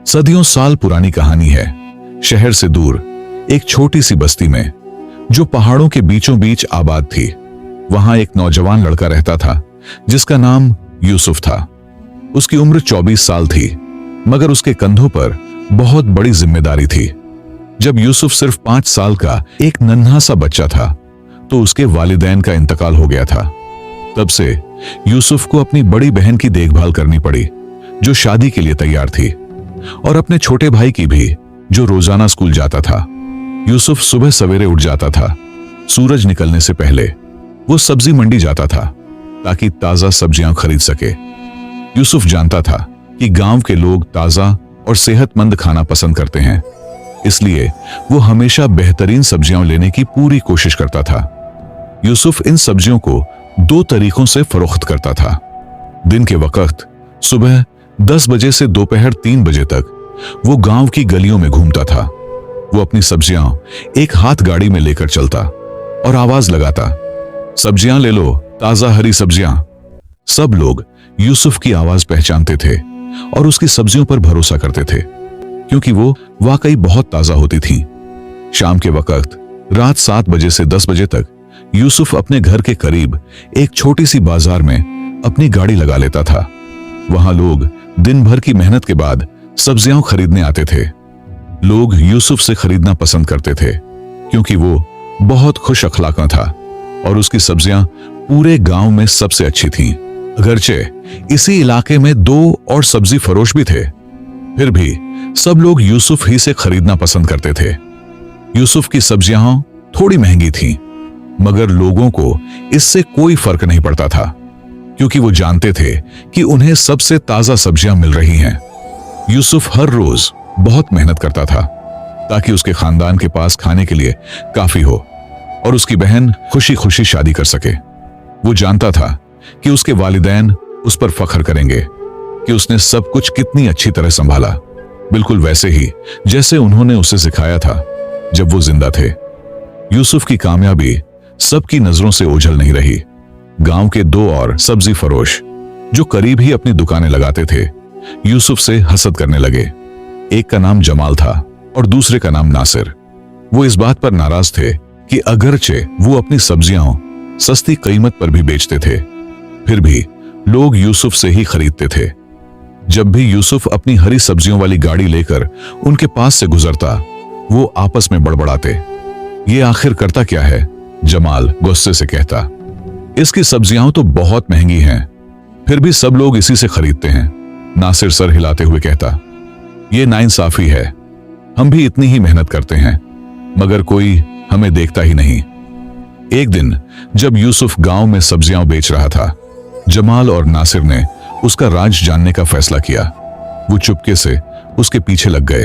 सदियों साल पुरानी कहानी है। शहर से दूर एक छोटी सी बस्ती में, जो पहाड़ों के बीचों बीच आबाद थी, वहां एक नौजवान लड़का रहता था जिसका नाम यूसुफ था। उसकी उम्र 24 साल थी, मगर उसके कंधों पर बहुत बड़ी जिम्मेदारी थी। जब यूसुफ सिर्फ 5 साल का एक नन्हा सा बच्चा था, तो उसके वालिदैन का इंतकाल हो गया था। तब से यूसुफ को अपनी बड़ी बहन की देखभाल करनी पड़ी, जो शादी के लिए तैयार थी, और अपने छोटे भाई की भी, जो रोजाना स्कूल जाता था। यूसुफ सुबह सवेरे उठ जाता था। सूरज निकलने से पहले वो सब्जी मंडी जाता था ताकि ताजा सब्जियां खरीद सके। यूसुफ जानता था कि गांव के लोग ताजा और सेहतमंद खाना पसंद करते हैं, इसलिए वो हमेशा बेहतरीन सब्जियां लेने की पूरी कोशिश करता था। यूसुफ इन सब्जियों को 2 तरीकों से फरोख्त करता था। दिन के वक्त सुबह 10 बजे से दोपहर 3 बजे तक वो गांव की गलियों में घूमता था। वो अपनी सब्जियां एक हाथ गाड़ी में लेकर चलता और आवाज लगाता, सब्जियां ले लो, ताजा हरी सब्जियां। सब लोग यूसुफ की आवाज पहचानते थे और उसकी सब्जियों पर भरोसा करते थे, क्योंकि वो वाकई बहुत ताजा होती थीं। शाम के वक्त रात 7 बजे से 10 बजे तक यूसुफ अपने घर के करीब एक छोटी सी बाजार में अपनी गाड़ी लगा लेता था। वहां लोग दिन भर की मेहनत के बाद सब्जियां खरीदने आते थे। लोग यूसुफ से खरीदना पसंद करते थे, क्योंकि वो बहुत खुश अखलाका था और उसकी सब्जियां पूरे गांव में सबसे अच्छी थीं। अगरचे इसी इलाके में 2 और सब्जी फरोश भी थे, फिर भी सब लोग यूसुफ ही से खरीदना पसंद करते थे। यूसुफ की सब्जियां थोड़ी महंगी थीं, मगर लोगों को इससे कोई फर्क नहीं पड़ता था, क्योंकि वो जानते थे कि उन्हें सबसे ताजा सब्जियां मिल रही हैं। यूसुफ हर रोज बहुत मेहनत करता था ताकि उसके खानदान के पास खाने के लिए काफी हो और उसकी बहन खुशी खुशी शादी कर सके। वो जानता था कि उसके वालिदैन उस पर फख्र करेंगे कि उसने सब कुछ कितनी अच्छी तरह संभाला, बिल्कुल वैसे ही जैसे उन्होंने उसे सिखाया था जब वो जिंदा थे। यूसुफ की कामयाबी सबकी नजरों से ओझल नहीं रही। गांव के 2 और सब्जी फरोश, जो करीब ही अपनी दुकानें लगाते थे, यूसुफ से हसद करने लगे। एक का नाम जमाल था और दूसरे का नाम नासिर। वो इस बात पर नाराज थे कि अगरचे वो अपनी सब्जियां सस्ती कीमत पर भी बेचते थे, फिर भी लोग यूसुफ से ही खरीदते थे। जब भी यूसुफ अपनी हरी सब्जियों वाली गाड़ी लेकर उनके पास से गुजरता, वो आपस में बड़बड़ाते, ये आखिर करता क्या है? जमाल गुस्से से कहता, इसकी सब्जियां तो बहुत महंगी हैं, फिर भी सब लोग इसी से खरीदते हैं। नासिर सर हिलाते हुए कहता, ये नाइंसाफी है, हम भी इतनी ही मेहनत करते हैं, मगर कोई हमें देखता ही नहीं। एक दिन जब यूसुफ गांव में सब्जियां बेच रहा था, जमाल और नासिर ने उसका राज जानने का फैसला किया। वो चुपके से उसके पीछे लग गए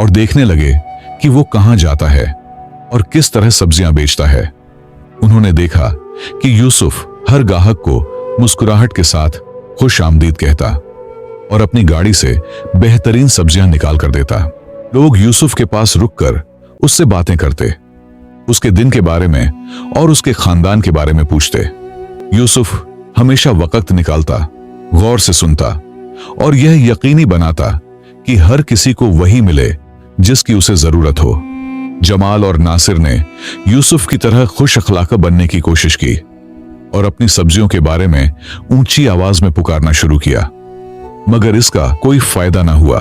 और देखने लगे कि वो कहां जाता है और किस तरह सब्जियां बेचता है। उन्होंने देखा कि यूसुफ हर ग्राहक को मुस्कुराहट के साथ खुश आमदीद कहता और अपनी गाड़ी से बेहतरीन सब्जियां निकाल कर देता। लोग यूसुफ के पास रुककर उससे बातें करते, उसके दिन के बारे में और उसके खानदान के बारे में पूछते। यूसुफ हमेशा वक्त निकालता, गौर से सुनता और यह यकीनी बनाता कि हर किसी को वही मिले जिसकी उसे जरूरत हो। जमाल और नासिर ने यूसुफ की तरह खुश अखलाका बनने की कोशिश की और अपनी सब्जियों के बारे में ऊंची आवाज में पुकारना शुरू किया, मगर इसका कोई फायदा ना हुआ।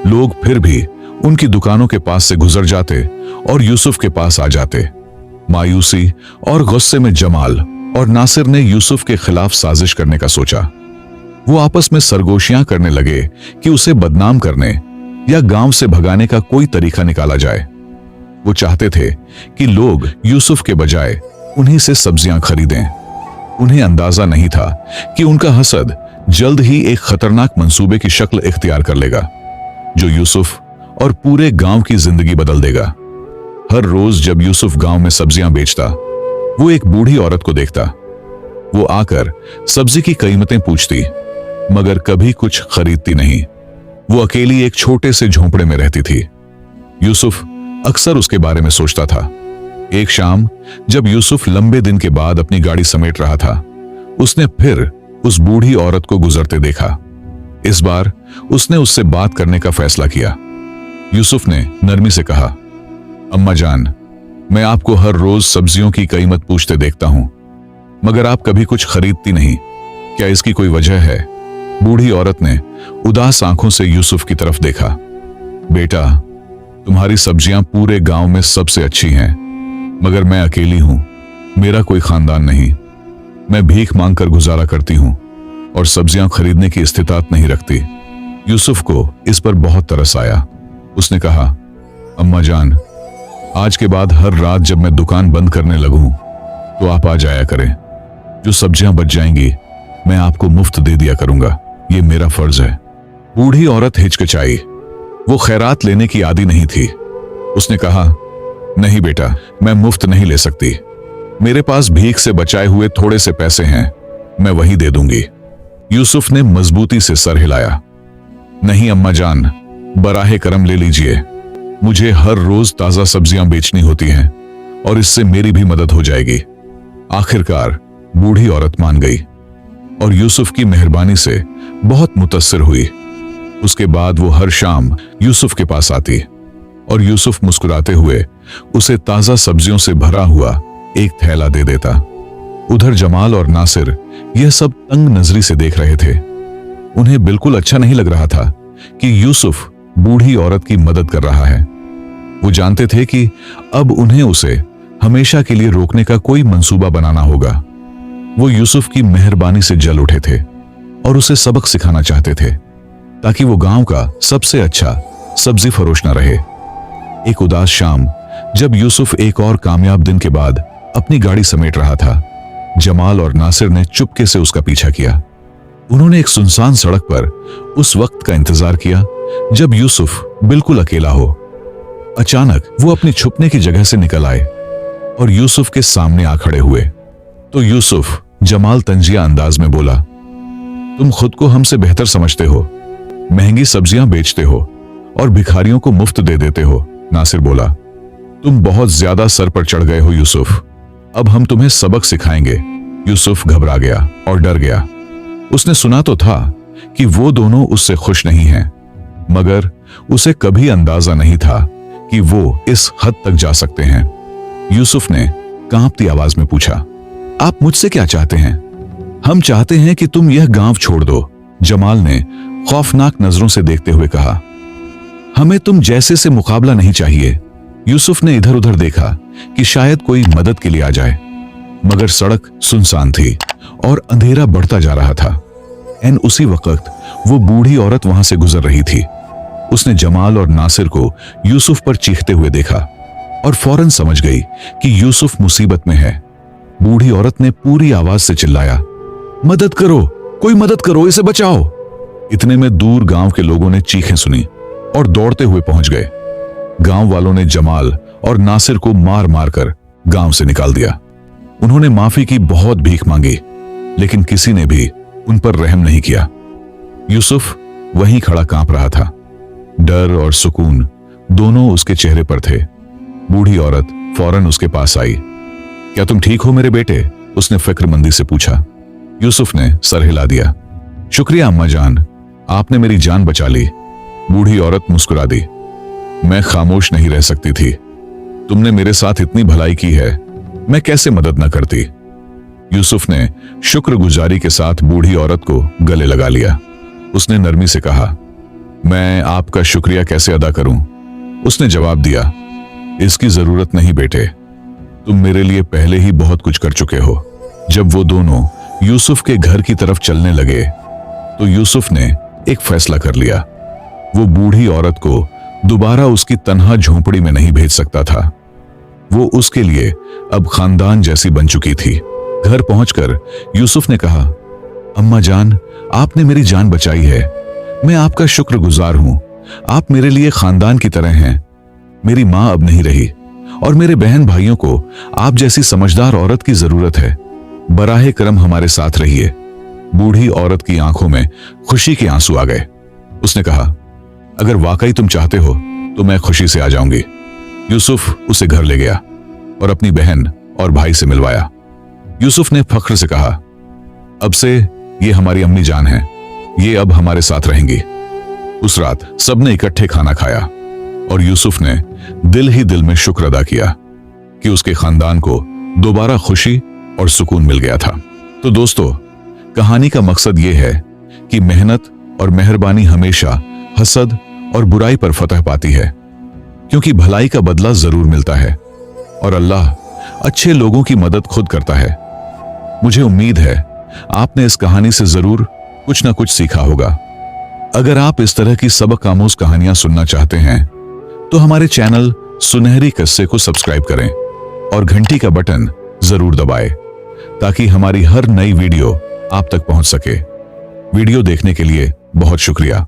लोग फिर भी उनकी दुकानों के पास से गुजर जाते और यूसुफ के पास आ जाते। मायूसी और गुस्से में जमाल और नासिर ने यूसुफ के खिलाफ साजिश करने का सोचा। वो आपस में सरगोशियां करने लगे कि उसे बदनाम करने या गांव से भगाने का कोई तरीका निकाला जाए। वो चाहते थे कि लोग यूसुफ के बजाय उन्हीं से सब्जियां खरीदें। उन्हें अंदाजा नहीं था कि उनका हसद जल्द ही एक खतरनाक मंसूबे की शक्ल इख्तियार कर लेगा, जो यूसुफ और पूरे गांव की जिंदगी बदल देगा। हर रोज जब यूसुफ गांव में सब्जियां बेचता, वो एक बूढ़ी औरत को देखता। वो आकर सब्जी की कीमतें पूछती, मगर कभी कुछ खरीदती नहीं। वो अकेली एक छोटे से झोंपड़े में रहती थी। यूसुफ अक्सर उसके बारे में सोचता था। एक शाम जब यूसुफ लंबे दिन के बाद अपनी गाड़ी समेट रहा था, उसने फिर उस बूढ़ी औरत को गुजरते देखा। इस बार उसने उससे बात करने का फैसला किया। यूसुफ ने नरमी से कहा, अम्मा जान, मैं आपको हर रोज सब्जियों की कीमत पूछते देखता हूं, मगर आप कभी कुछ खरीदती नहीं। क्या इसकी कोई वजह है? बूढ़ी औरत ने उदास आंखों से यूसुफ की तरफ देखा। बेटा, तुम्हारी सब्जियां पूरे गांव में सबसे अच्छी हैं, मगर मैं अकेली हूं, मेरा कोई खानदान नहीं। मैं भीख मांगकर गुजारा करती हूं और सब्जियां खरीदने की इस्तिताअत नहीं रखती। यूसुफ को इस पर बहुत तरस आया। उसने कहा, अम्मा जान, आज के बाद हर रात जब मैं दुकान बंद करने लगूं तो आप आ जाया करें। जो सब्जियां बच जाएंगी मैं आपको मुफ्त दे दिया करूंगा, ये मेरा फर्ज है। बूढ़ी औरत हिचकिचाई। वो खैरात लेने की आदी नहीं थी। उसने कहा, नहीं बेटा, मैं मुफ्त नहीं ले सकती। मेरे पास भीख से बचाए हुए थोड़े से पैसे हैं, मैं वही दे दूंगी। यूसुफ ने मजबूती से सर हिलाया। नहीं अम्मा जान, बराहे करम ले लीजिए। मुझे हर रोज ताजा सब्जियां बेचनी होती हैं और इससे मेरी भी मदद हो जाएगी। आखिरकार बूढ़ी औरत मान गई और यूसुफ की मेहरबानी से बहुत मुतस्सिर हुई। उसके बाद वो हर शाम यूसुफ के पास आती और यूसुफ मुस्कुराते हुए उसे ताजा सब्जियों से भरा हुआ एक थैला दे देता। उधर जमाल और नासिर यह सब तंग नजरी से देख रहे थे। उन्हें बिल्कुल अच्छा नहीं लग रहा था कि यूसुफ बूढ़ी औरत की मदद कर रहा है। वो जानते थे कि अब उन्हें उसे हमेशा के लिए रोकने का कोई मंसूबा बनाना होगा। वो यूसुफ की मेहरबानी से जल उठे थे और उसे सबक सिखाना चाहते थे ताकि वो गांव का सबसे अच्छा सब्जी फरोश न रहे। एक उदास शाम, जब यूसुफ एक और कामयाब दिन के बाद अपनी गाड़ी समेट रहा था, जमाल और नासिर ने चुपके से उसका पीछा किया। उन्होंने एक सुनसान सड़क पर उस वक्त का इंतजार किया जब यूसुफ बिल्कुल अकेला हो। अचानक वो अपनी छुपने की जगह से निकल आए और यूसुफ के सामने आ खड़े हुए। तो यूसुफ जमाल तंजिया अंदाज में बोला, तुम खुद को हमसे बेहतर समझते हो, महंगी सब्जियां बेचते हो और भिखारियों को मुफ्त दे देते हो। नासिर बोला, तुम बहुत ज्यादा सर पर चढ़ गए हो यूसुफ, अब हम तुम्हें सबक सिखाएंगे। यूसुफ घबरा गया और डर गया। उसने सुना तो था कि वो दोनों उससे खुश नहीं हैं, मगर उसे कभी अंदाजा नहीं था कि वो इस हद तक जा सकते हैं। यूसुफ ने कांपती आवाज में पूछा, आप मुझसे क्या चाहते हैं? हम चाहते हैं कि तुम यह गांव छोड़ दो, जमाल ने खौफनाक नजरों से देखते हुए कहा। हमें तुम जैसे से मुकाबला नहीं चाहिए। यूसुफ ने इधर उधर देखा कि शायद कोई मदद के लिए आ जाए, मगर सड़क सुनसान थी और अंधेरा बढ़ता जा रहा था। एन उसी वक्त वो बूढ़ी औरत वहां से गुजर रही थी। उसने जमाल और नासिर को यूसुफ पर चीखते हुए देखा और फौरन समझ गई कि यूसुफ मुसीबत में है। बूढ़ी औरत ने पूरी आवाज से चिल्लाया, मदद करो, कोई मदद करो, इसे बचाओ। इतने में दूर गांव के लोगों ने चीखें सुनी और दौड़ते हुए पहुंच गए। गांव वालों ने जमाल और नासिर को मार मार कर गांव से निकाल दिया। उन्होंने माफी की बहुत भीख मांगी, लेकिन किसी ने भी उन पर रहम नहीं किया। यूसुफ वहीं खड़ा कांप रहा था। डर और सुकून दोनों उसके चेहरे पर थे। बूढ़ी औरत फौरन उसके पास आई। क्या तुम ठीक हो मेरे बेटे? उसने फिक्रमंदी से पूछा। यूसुफ ने सर हिला दिया। शुक्रिया अम्मा जान, आपने मेरी जान बचा ली। बूढ़ी औरत मुस्कुरा दी। मैं खामोश नहीं रह सकती थी। तुमने मेरे साथ इतनी भलाई की है, मैं कैसे मदद न करती। यूसुफ ने शुक्रगुजारी के साथ बूढ़ी औरत को गले लगा लिया। उसने नरमी से कहा, मैं आपका शुक्रिया कैसे अदा करूं? उसने जवाब दिया, इसकी जरूरत नहीं बेटे, तुम मेरे लिए पहले ही बहुत कुछ कर चुके हो। जब वो दोनों यूसुफ के घर की तरफ चलने लगे तो यूसुफ ने एक फैसला कर लिया। वो बूढ़ी औरत को दोबारा उसकी तन्हा झोंपड़ी में नहीं भेज सकता था। वो उसके लिए अब खानदान जैसी बन चुकी थी। घर पहुंचकर यूसुफ ने कहा, अम्मा जान, आपने मेरी जान बचाई है। मैं आपका शुक्रगुजार हूं। आप मेरे लिए खानदान की तरह हैं। मेरी मां अब नहीं रही और मेरे बहन भाइयों को आप जैसी समझदार औरत की जरूरत है। बराहे करम हमारे साथ रहिए। बूढ़ी औरत की आंखों में खुशी के आंसू आ गए। उसने कहा, अगर वाकई तुम चाहते हो तो मैं खुशी से आ जाऊंगी। यूसुफ उसे घर ले गया और अपनी बहन और भाई से मिलवाया। यूसुफ ने फख्र से कहा, अब से ये हमारी अम्मी जान है। ये अब हमारे साथ रहेंगी। उस रात सबने इकट्ठे खाना खाया और यूसुफ ने दिल ही दिल में शुक्र अदा किया कि उसके खानदान को दोबारा खुशी और सुकून मिल गया था। तो दोस्तों, कहानी का मकसद यह है कि मेहनत और मेहरबानी हमेशा हसद और बुराई पर फतह पाती है, क्योंकि भलाई का बदला जरूर मिलता है और अल्लाह अच्छे लोगों की मदद खुद करता है। मुझे उम्मीद है आपने इस कहानी से जरूर कुछ ना कुछ सीखा होगा। अगर आप इस तरह की सबक आमोज कहानियां सुनना चाहते हैं तो हमारे चैनल सुनहरी किस्से को सब्सक्राइब करें और घंटी का बटन जरूर दबाएं ताकि हमारी हर नई वीडियो आप तक पहुंच सके। वीडियो देखने के लिए बहुत शुक्रिया।